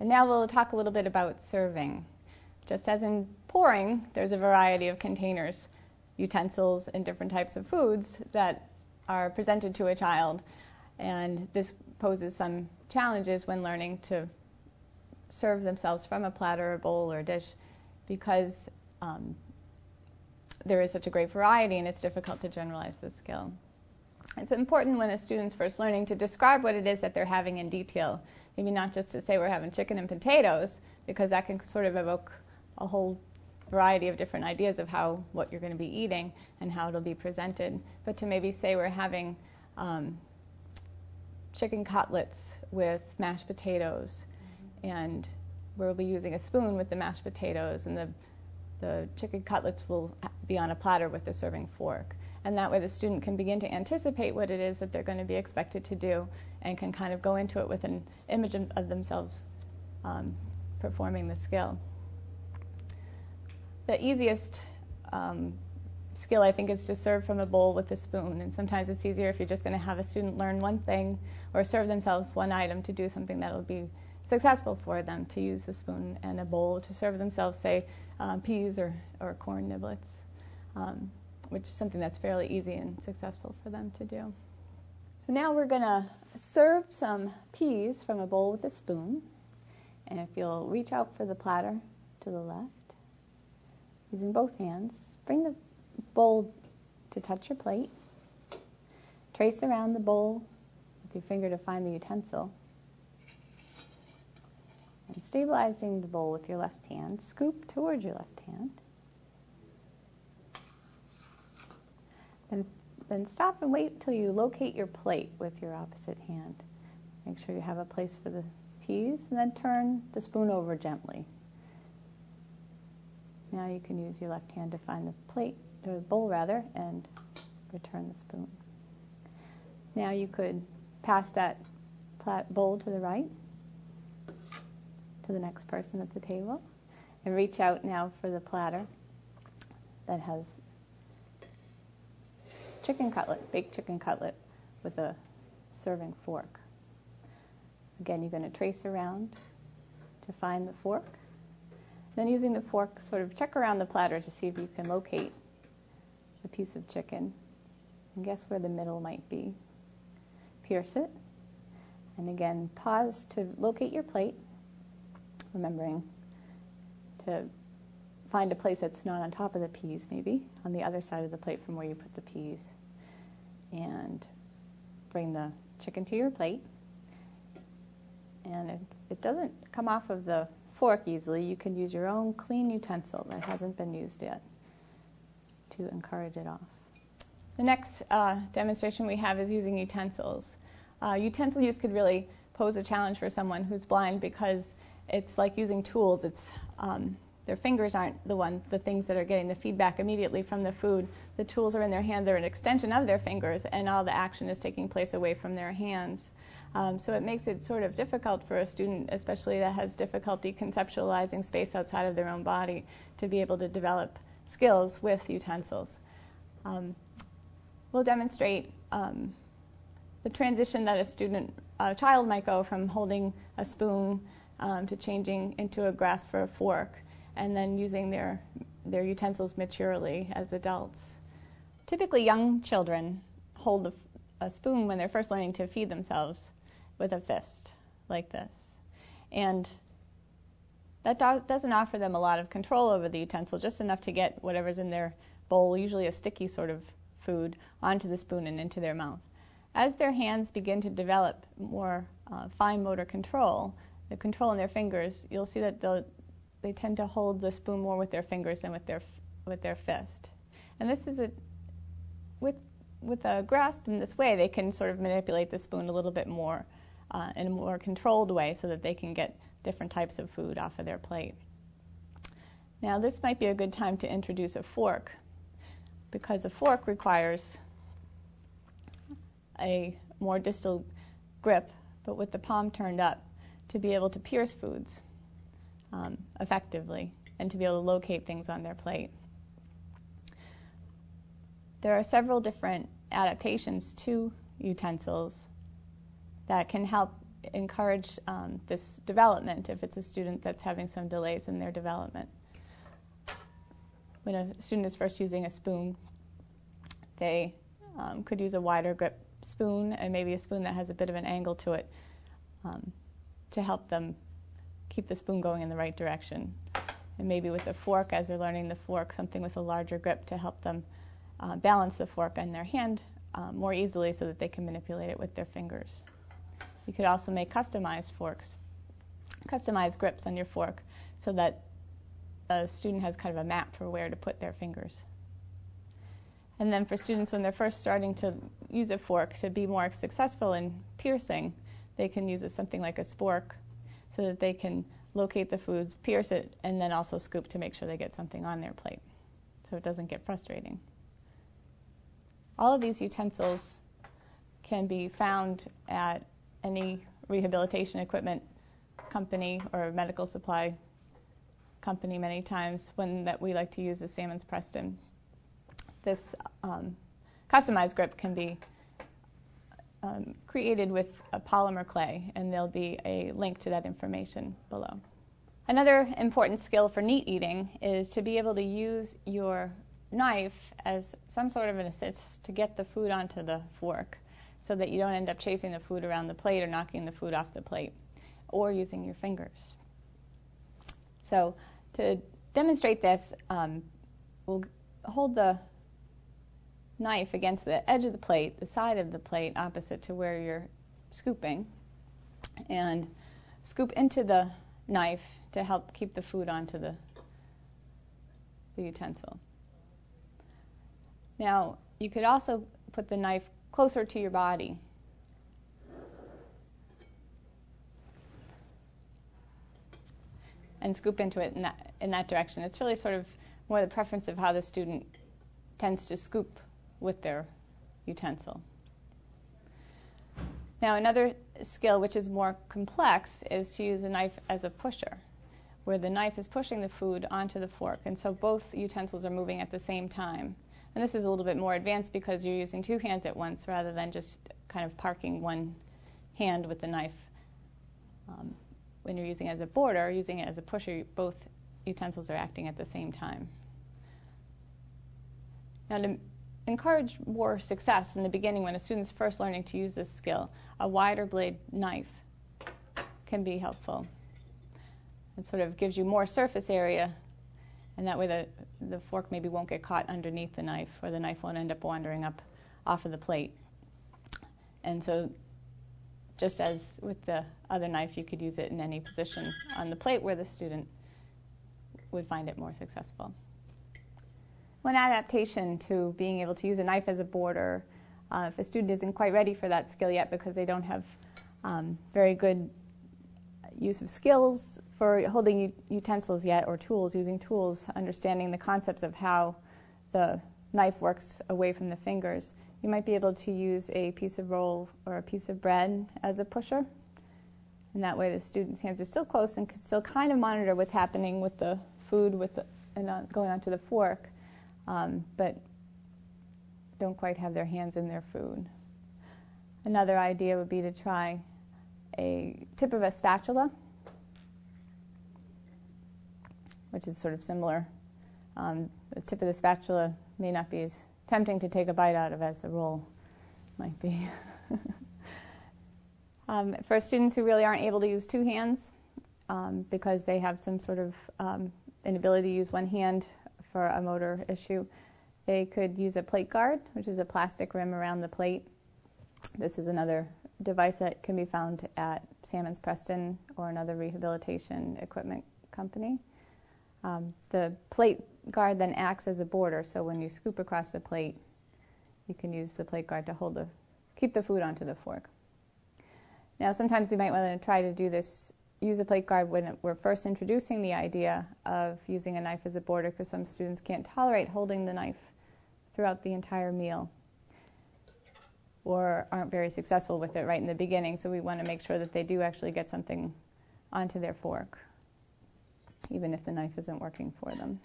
And now we'll talk a little bit about serving. Just as in pouring, there's a variety of containers, utensils, and different types of foods that are presented to a child. And this poses some challenges when learning to serve themselves from a platter, a bowl, or a dish, because there is such a great variety and it's difficult to generalize this skill. It's important when a student's first learning to describe what it is that they're having in detail. Maybe not just to say we're having chicken and potatoes, because that can sort of evoke a whole variety of different ideas of what you're going to be eating and how it'll be presented. But to maybe say we're having chicken cutlets with mashed potatoes, and we'll be using a spoon with the mashed potatoes, and the chicken cutlets will be on a platter with the serving fork. And that way the student can begin to anticipate what it is that they're going to be expected to do and can kind of go into it with an image of themselves performing the skill. The easiest skill, I think, is to serve from a bowl with a spoon. And sometimes it's easier if you're just going to have a student learn one thing or serve themselves one item to do something that will be successful for them, to use the spoon and a bowl to serve themselves, say, peas or corn niblets, which is something that's fairly easy and successful for them to do. So now we're going to serve some peas from a bowl with a spoon. And if you'll reach out for the platter to the left, using both hands, bring the bowl to touch your plate. Trace around the bowl with your finger to find the utensil. And stabilizing the bowl with your left hand, scoop towards your left hand. Then stop and wait till you locate your plate with your opposite hand. Make sure you have a place for the peas, and then turn the spoon over gently. Now you can use your left hand to find the plate, or the bowl rather, and return the spoon. Now you could pass that bowl to the right, to the next person at the table, and reach out now for the platter that has chicken cutlet, baked chicken cutlet with a serving fork. Again, you're going to trace around to find the fork. Then using the fork, sort of check around the platter to see if you can locate the piece of chicken and guess where the middle might be. Pierce it, and again, pause to locate your plate, remembering to find a place that's not on top of the peas, maybe on the other side of the plate from where you put the peas, and bring the chicken to your plate. And if it doesn't come off of the fork easily, you can use your own clean utensil that hasn't been used yet to encourage it off. The next demonstration we have is using utensils. Utensil use could really pose a challenge for someone who's blind, because it's like using tools. It's their fingers aren't the things that are getting the feedback immediately from the food. The tools are in their hand. They're an extension of their fingers, and all the action is taking place away from their hands. So it makes it sort of difficult for a student, especially that has difficulty conceptualizing space outside of their own body, to be able to develop skills with utensils. We'll demonstrate the transition that a child might go from holding a spoon to changing into a grasp for a fork, and then using their utensils maturely as adults. Typically, young children hold a spoon when they're first learning to feed themselves with a fist, like this. And that doesn't offer them a lot of control over the utensil, just enough to get whatever's in their bowl, usually a sticky sort of food, onto the spoon and into their mouth. As their hands begin to develop more fine motor control, the control in their fingers, you'll see that they tend to hold the spoon more with their fingers than with their fist. And this is with a grasp in this way, they can sort of manipulate the spoon a little bit more in a more controlled way, so that they can get different types of food off of their plate. Now, this might be a good time to introduce a fork, because a fork requires a more distal grip, but with the palm turned up, to be able to pierce foods effectively and to be able to locate things on their plate. There are several different adaptations to utensils that can help encourage this development if it's a student that's having some delays in their development. When a student is first using a spoon, they could use a wider grip spoon and maybe a spoon that has a bit of an angle to it to help them keep the spoon going in the right direction. And maybe with a fork, as they're learning the fork, something with a larger grip to help them balance the fork in their hand more easily so that they can manipulate it with their fingers. You could also make customized forks, customized grips on your fork so that a student has kind of a map for where to put their fingers. And then for students, when they're first starting to use a fork to be more successful in piercing, they can use something like a spork so that they can locate the foods, pierce it, and then also scoop to make sure they get something on their plate so it doesn't get frustrating. All of these utensils can be found at any rehabilitation equipment company or medical supply company many times. One that we like to use is Salmon's Preston. This customized grip can be created with a polymer clay, and there'll be a link to that information below. Another important skill for neat eating is to be able to use your knife as some sort of an assist to get the food onto the fork so that you don't end up chasing the food around the plate or knocking the food off the plate or using your fingers. So to demonstrate this, we'll hold the knife against the edge of the plate, the side of the plate opposite to where you're scooping, and scoop into the knife to help keep the food onto the utensil. Now, you could also put the knife closer to your body. And scoop into it in that direction. It's really sort of more the preference of how the student tends to scoop with their utensil. Now, another skill which is more complex is to use a knife as a pusher, where the knife is pushing the food onto the fork, and so both utensils are moving at the same time. And this is a little bit more advanced because you're using two hands at once rather than just kind of parking one hand with the knife. When you're using it as a border or using it as a pusher, both utensils are acting at the same time. Now, to encourage more success in the beginning when a student's first learning to use this skill, a wider blade knife can be helpful. It sort of gives you more surface area, and that way the fork maybe won't get caught underneath the knife, or the knife won't end up wandering up off of the plate. And so just as with the other knife, you could use it in any position on the plate where the student would find it more successful. One adaptation to being able to use a knife as a border, if a student isn't quite ready for that skill yet because they don't have very good use of skills for holding utensils yet, or tools, using tools, understanding the concepts of how the knife works away from the fingers, you might be able to use a piece of roll or a piece of bread as a pusher. And that way the student's hands are still close and can still kind of monitor what's happening with the food going onto the fork, but don't quite have their hands in their food. Another idea would be to try a tip of a spatula, which is sort of similar. The tip of the spatula may not be as tempting to take a bite out of as the roll might be. For students who really aren't able to use two hands because they have some sort of inability to use one hand for a motor issue, they could use a plate guard, which is a plastic rim around the plate. This is another device that can be found at Salmon's Preston or another rehabilitation equipment company. The plate guard then acts as a border, so when you scoop across the plate, you can use the plate guard to keep the food onto the fork. Now, sometimes you might want to try to do this, use a plate guard when we're first introducing the idea of using a knife as a border, because some students can't tolerate holding the knife throughout the entire meal, or aren't very successful with it right in the beginning, so we want to make sure that they do actually get something onto their fork, even if the knife isn't working for them.